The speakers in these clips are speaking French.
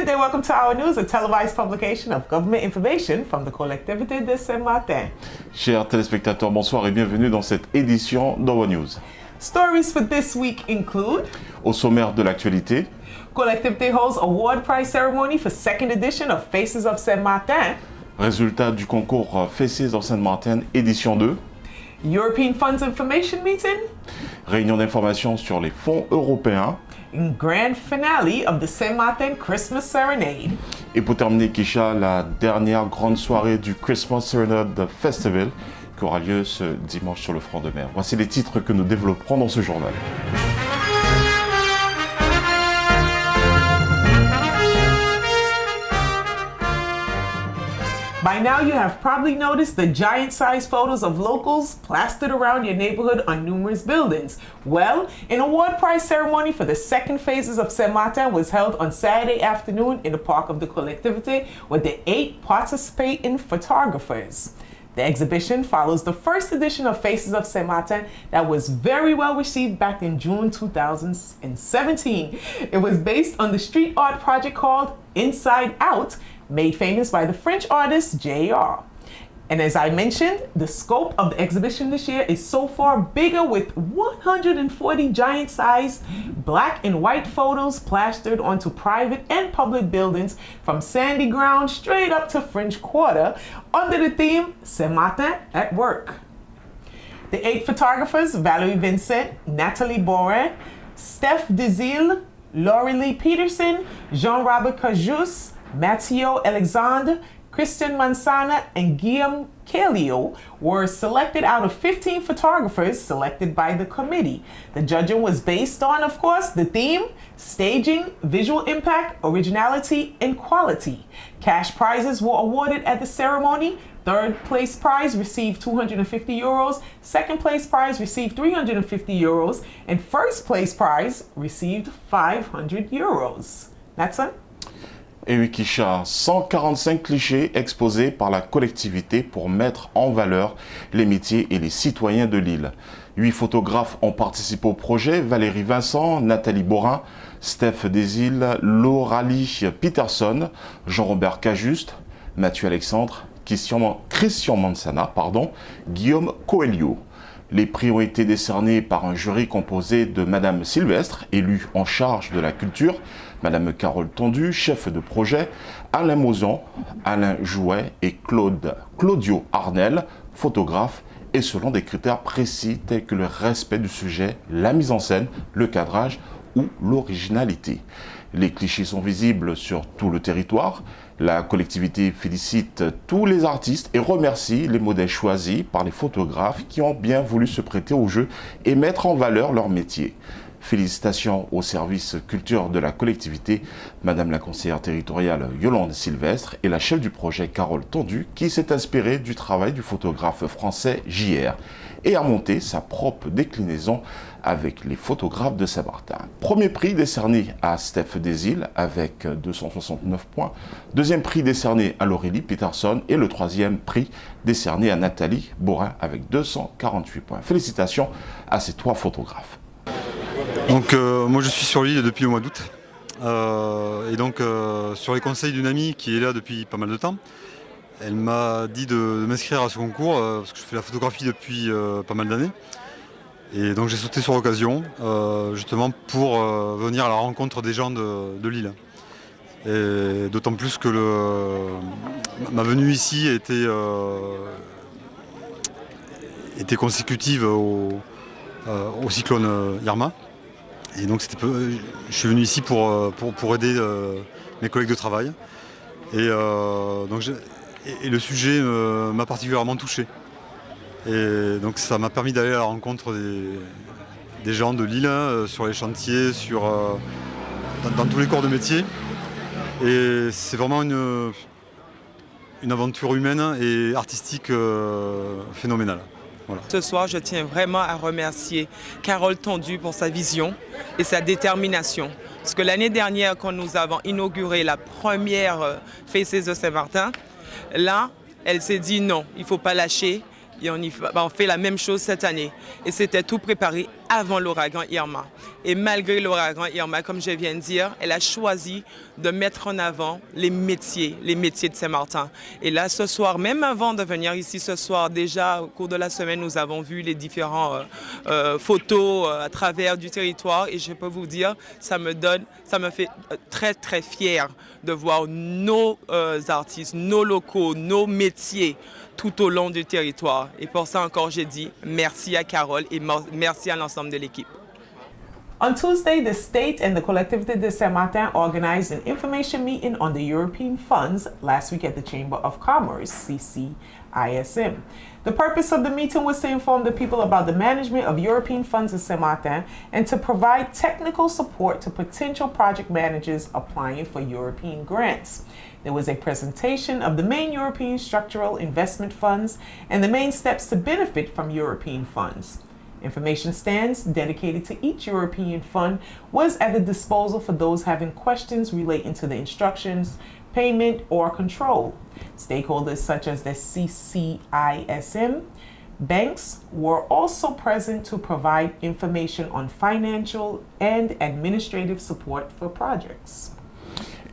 Good day, welcome to Our News, a televised publication of government information from the Collectivité de Saint-Martin. Chers téléspectateurs, bonsoir et bienvenue dans cette édition d'Our News. Stories for this week include: Au sommaire de l'actualité, Collectivité holds award prize ceremony for second edition of Faces of Saint-Martin. résultat du concours Faces of Saint-Martin édition 2, European Funds Information Meeting. réunion d'information sur les fonds européens. And grand finale of the Saint-Martin Christmas Serenade. Et pour terminer, Kisha, la dernière grande soirée du Christmas Serenade Festival qui aura lieu ce dimanche sur le front de mer. Voici les titres que nous développerons dans ce journal. By now, you have probably noticed the giant-sized photos of locals plastered around your neighborhood on numerous buildings. Well, an award prize ceremony for the second phases of Saint-Martin was held on Saturday afternoon in the Park of the Collectivité with the 8 participating photographers. The exhibition follows the first edition of Faces of Saint-Martin that was very well received back in June 2017. It was based on the street art project called Inside Out, made famous by the French artist J.R. And as I mentioned, the scope of the exhibition this year is so far bigger, with 140 giant-sized black and white photos plastered onto private and public buildings from Sandy Ground straight up to French Quarter under the theme Saint-Martin at Work. The 8 photographers, Valerie Vincent, Nathalie Borin, Steph Desil, Laurie Lee Peterson, Jean-Robert Cajus, Matteo Alexandre, Christian Mansana, and Guillaume Calio were selected out of 15 photographers selected by the committee. The judging was based on, of course, the theme, staging, visual impact, originality, and quality. Cash prizes were awarded at the ceremony. Third place prize received €250, second place prize received €350, and first place prize received €500. That's it. Et oui, Kisha, 145 clichés exposés par la collectivité pour mettre en valeur les métiers et les citoyens de l'île. 8 photographes ont participé au projet: Valérie Vincent, Nathalie Borin, Steph Desil, Lauralie Peterson, Jean-Robert Cajuste, Mathieu Alexandre, Christian Mansana, Guillaume Coelho. Les prix ont été décernés par un jury composé de Madame Sylvestre, élue en charge de la culture, Madame Carole Tondu, chef de projet, Alain Mozon, Alain Jouet et Claudio Arnel, photographe, et selon des critères précis tels que le respect du sujet, la mise en scène, le cadrage ou l'originalité. Les clichés sont visibles sur tout le territoire. La collectivité félicite tous les artistes et remercie les modèles choisis par les photographes qui ont bien voulu se prêter au jeu et mettre en valeur leur métier. Félicitations au service culture de la collectivité, Madame la conseillère territoriale Yolande Sylvestre et la chef du projet Carole Tondu, qui s'est inspirée du travail du photographe français J.R. et a monté sa propre déclinaison avec les photographes de Saint-Martin. Premier prix décerné à Steph Desil avec 269 points, deuxième prix décerné à Laurélie Peterson et le troisième prix décerné à Nathalie Borin avec 248 points. Félicitations à ces 3 photographes. Donc moi je suis sur l'île depuis le mois d'août et donc sur les conseils d'une amie qui est là depuis pas mal de temps, elle m'a dit de m'inscrire à ce concours parce que je fais la photographie depuis pas mal d'années, et donc j'ai sauté sur l'occasion justement pour venir à la rencontre des gens de l'île, et d'autant plus que ma venue ici était consécutive au cyclone Irma. Et donc je suis venu ici pour aider mes collègues de travail. Et le sujet m'a particulièrement touché. Et donc ça m'a permis d'aller à la rencontre des gens de l'île, sur les chantiers, dans tous les corps de métier. Et c'est vraiment une aventure humaine et artistique phénoménale. Voilà. Ce soir, je tiens vraiment à remercier Carole Tondu pour sa vision et sa détermination. Parce que l'année dernière, quand nous avons inauguré la première Faces de Saint-Martin, là, elle s'est dit non, il ne faut pas lâcher. Et on fait la même chose cette année. Et c'était tout préparé avant l'ouragan Irma. Et malgré l'ouragan Irma, comme je viens de dire, elle a choisi de mettre en avant les métiers de Saint-Martin. Et là, ce soir, même avant de venir ici ce soir, déjà au cours de la semaine, nous avons vu les différentes photos à travers du territoire. Et je peux vous dire, ça me fait très, très fier de voir nos artistes, nos locaux, nos métiers tout au long du territoire. Et pour ça encore, j'ai dit merci à Carole et merci à l'ensemble de l'équipe. On Tuesday, the state and the Collectivité de Saint-Martin organized an information meeting on the European funds last week at the Chamber of Commerce, CCISM. The purpose of the meeting was to inform the people about the management of European funds in Saint-Martin and to provide technical support to potential project managers applying for European grants. There was a presentation of the main European structural investment funds and the main steps to benefit from European funds. Information stands dedicated to each European fund was at the disposal for those having questions relating to the instructions, payment, or control. Stakeholders such as the CCISM banks were also present to provide information on financial and administrative support for projects.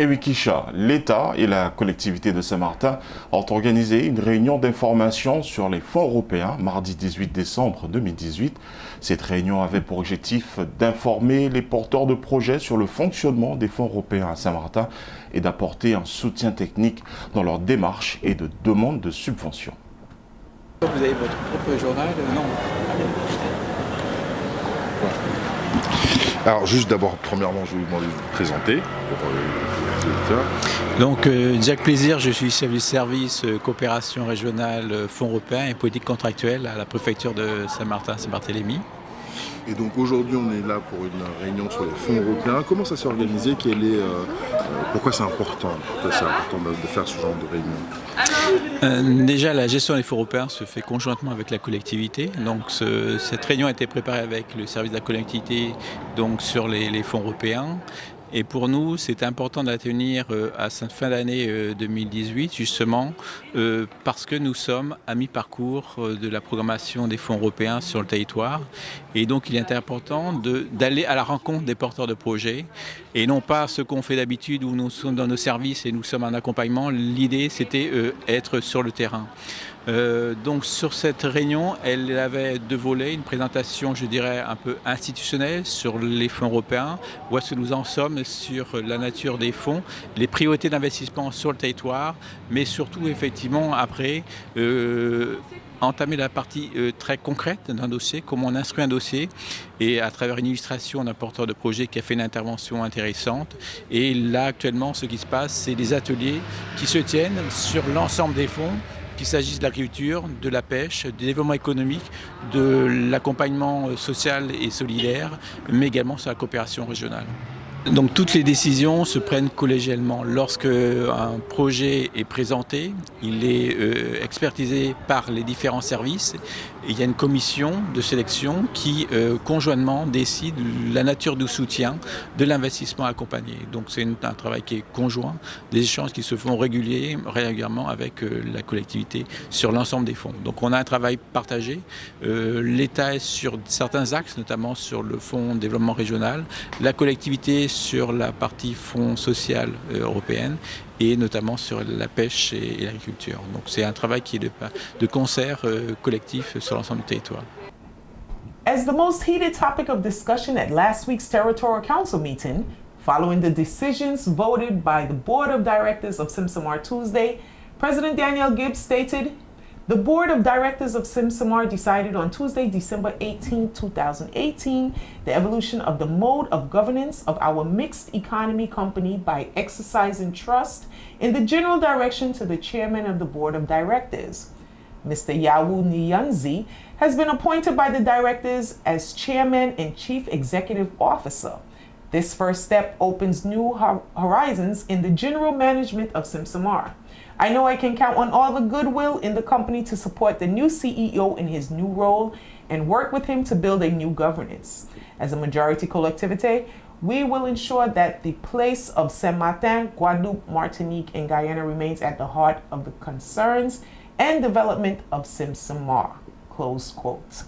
Et Wikisha, l'État et la collectivité de Saint-Martin ont organisé une réunion d'information sur les fonds européens mardi 18 décembre 2018. Cette réunion avait pour objectif d'informer les porteurs de projets sur le fonctionnement des fonds européens à Saint-Martin et d'apporter un soutien technique dans leur démarche et de demande de subventions. Vous avez votre propre journal? Non. Alors juste d'abord, premièrement, je vais vous demander de vous présenter pour les auditeurs. Donc Jacques Plaisir, je suis chef du service coopération régionale fonds européens et politique contractuelle à la préfecture de Saint-Martin-Saint-Barthélemy. Et donc aujourd'hui, on est là pour une réunion sur les fonds européens. Comment ça s'est organisé? Pourquoi c'est important? De faire ce genre de réunion? Déjà, la gestion des fonds européens se fait conjointement avec la collectivité. Donc cette réunion a été préparée avec le service de la collectivité donc, sur les fonds européens. Et pour nous, c'est important de la tenir à cette fin d'année 2018, justement, parce que nous sommes à mi-parcours de la programmation des fonds européens sur le territoire. Et donc, il est important d'aller à la rencontre des porteurs de projets et non pas ce qu'on fait d'habitude où nous sommes dans nos services et nous sommes en accompagnement. L'idée, c'était être sur le terrain. Donc sur cette réunion, elle avait deux volets, une présentation, je dirais, un peu institutionnelle sur les fonds européens, où est-ce que nous en sommes sur la nature des fonds, les priorités d'investissement sur le territoire, mais surtout, effectivement, après, entamer la partie très concrète d'un dossier, comment on instruit un dossier, et à travers une illustration d'un porteur de projet qui a fait une intervention intéressante. Et là, actuellement, ce qui se passe, c'est des ateliers qui se tiennent sur l'ensemble des fonds, qu'il s'agisse de l'agriculture, de la pêche, du développement économique, de l'accompagnement social et solidaire, mais également sur la coopération régionale. Donc toutes les décisions se prennent collégialement. Lorsque un projet est présenté, il est expertisé par les différents services. Et il y a une commission de sélection qui conjointement décide la nature du soutien de l'investissement accompagné. Donc c'est un travail qui est conjoint, des échanges qui se font régulièrement avec la collectivité sur l'ensemble des fonds. Donc on a un travail partagé. L'État est sur certains axes, notamment sur le fonds de développement régional, la collectivité sur la partie fonds social européenne et notamment sur la pêche et l'agriculture. Donc c'est un travail qui est de concert collectif sur l'ensemble du territoire. As the most heated topic of discussion at last week's Territorial Council meeting, following the decisions voted by the Board of Directors of Simsamar Tuesday, President Daniel Gibbs stated, "The Board of Directors of Simsamar decided on Tuesday, December 18, 2018, the evolution of the mode of governance of our mixed economy company by exercising trust in the general direction to the Chairman of the Board of Directors. Mr. Yawu Nyanzi has been appointed by the directors as Chairman and Chief Executive Officer. This first step opens new horizons in the general management of Simsamar. I know I can count on all the goodwill in the company to support the new CEO in his new role and work with him to build a new governance. As a majority collectivité, we will ensure that the place of Saint-Martin, Guadeloupe, Martinique, and Guyana remains at the heart of the concerns and development of Simsamar." Close quote.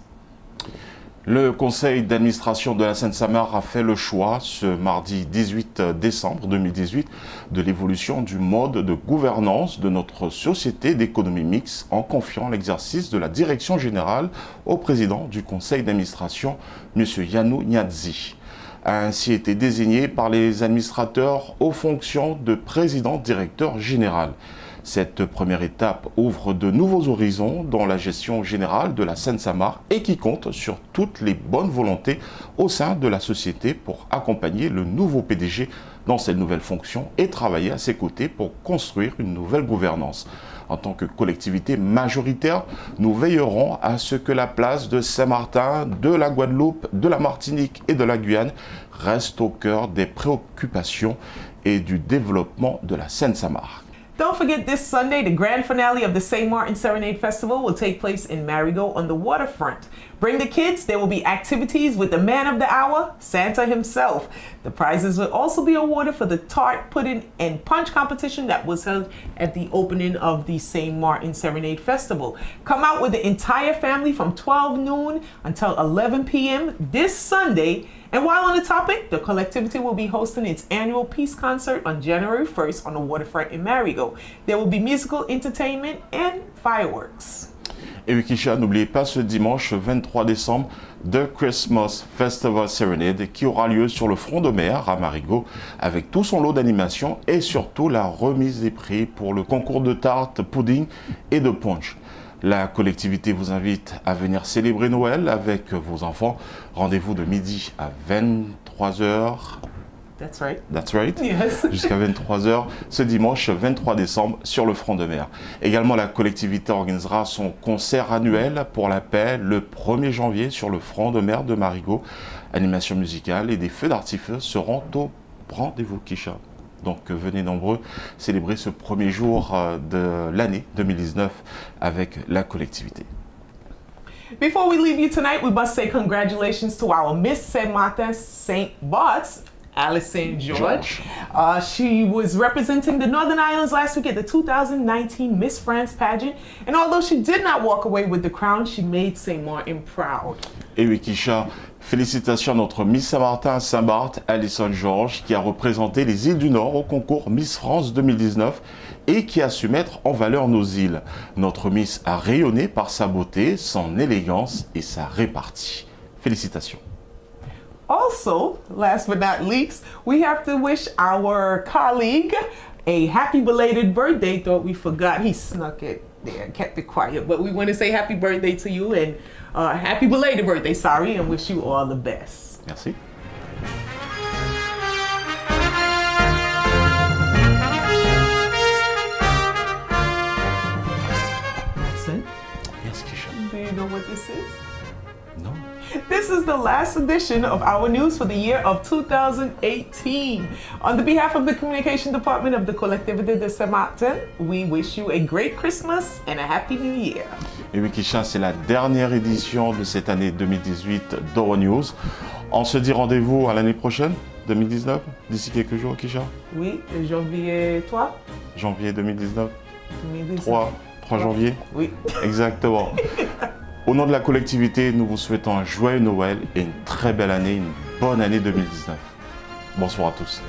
Le conseil d'administration de la Seine-Saint-Marc a fait le choix, ce mardi 18 décembre 2018, de l'évolution du mode de gouvernance de notre société d'économie mixte en confiant l'exercice de la direction générale au président du conseil d'administration, M. Yannou Niadzi. A ainsi été désigné par les administrateurs aux fonctions de président-directeur général. Cette première étape ouvre de nouveaux horizons dans la gestion générale de la Seine-Saint-Marc et qui compte sur toutes les bonnes volontés au sein de la société pour accompagner le nouveau PDG dans cette nouvelle fonction et travailler à ses côtés pour construire une nouvelle gouvernance. En tant que collectivité majoritaire, nous veillerons à ce que la place de Saint-Martin, de la Guadeloupe, de la Martinique et de la Guyane reste au cœur des préoccupations et du développement de la Seine-Saint-Marc. Don't forget, this Sunday, the grand finale of the St. Martin Serenade Festival will take place in Marigot on the waterfront. Bring the kids. There will be activities with the man of the hour, Santa himself. The prizes will also be awarded for the tart, pudding, and punch competition that was held at the opening of the St. Martin Serenade Festival. Come out with the entire family from 12 noon until 11 p.m. this Sunday. And while on the topic, the collectivity will be hosting its annual peace concert on January 1st on the waterfront in Marigot. There will be musical entertainment and fireworks. Et Wikisha, n'oubliez pas ce dimanche 23 décembre, The Christmas Festival Serenade qui aura lieu sur le front de mer à Marigot avec tout son lot d'animation et surtout la remise des prix pour le concours de tarte, pudding et de punch. La collectivité vous invite à venir célébrer Noël avec vos enfants. Rendez-vous de midi à 23h. That's right. That's right. Yes. Jusqu'à 23h ce dimanche 23 décembre sur le front de mer. Également, la collectivité organisera son concert annuel pour la paix le 1er janvier sur le front de mer de Marigot. Animation musicale et des feux d'artifice seront au rendez-vous, Kisha. Donc venez nombreux célébrer ce premier jour de l'année 2019 avec la collectivité. Before we leave you tonight, we must say congratulations to our Miss Saint Martin St. Bart's, Alison George. She was representing the Northern Islands last week at the 2019 Miss France pageant. And although she did not walk away with the crown, she made St. Martin proud. Et oui, Kisha, félicitations à notre Miss Saint-Martin Saint-Barth, Alison George, qui a représenté les îles du Nord au concours Miss France 2019 et qui a su mettre en valeur nos îles. Notre Miss a rayonné par sa beauté, son élégance et sa répartie. Félicitations. Also, last but not least, we have to wish our colleague a happy belated birthday. Thought we forgot. He snuck it there, kept it quiet. But we want to say happy birthday to you and happy belated birthday, sorry, and wish you all the best. Merci. Listen, Yes, Kisha. do you know what this is? Non. This is the last edition of our news for the year of 2018. On the behalf of the Communication Department of the Collectivité de Saint-Martin, we wish you a great Christmas and a Happy New Year. Et oui, Kisha, c'est la dernière édition de cette année 2018 d'Euronews. On se dit rendez-vous à l'année prochaine, 2019, d'ici quelques jours, Kisha. Oui, janvier 3. Janvier 2019, 2019. 3 janvier. Oui. Exactement. Au nom de la collectivité, nous vous souhaitons un joyeux Noël et une très belle année, une bonne année 2019. Bonsoir à tous.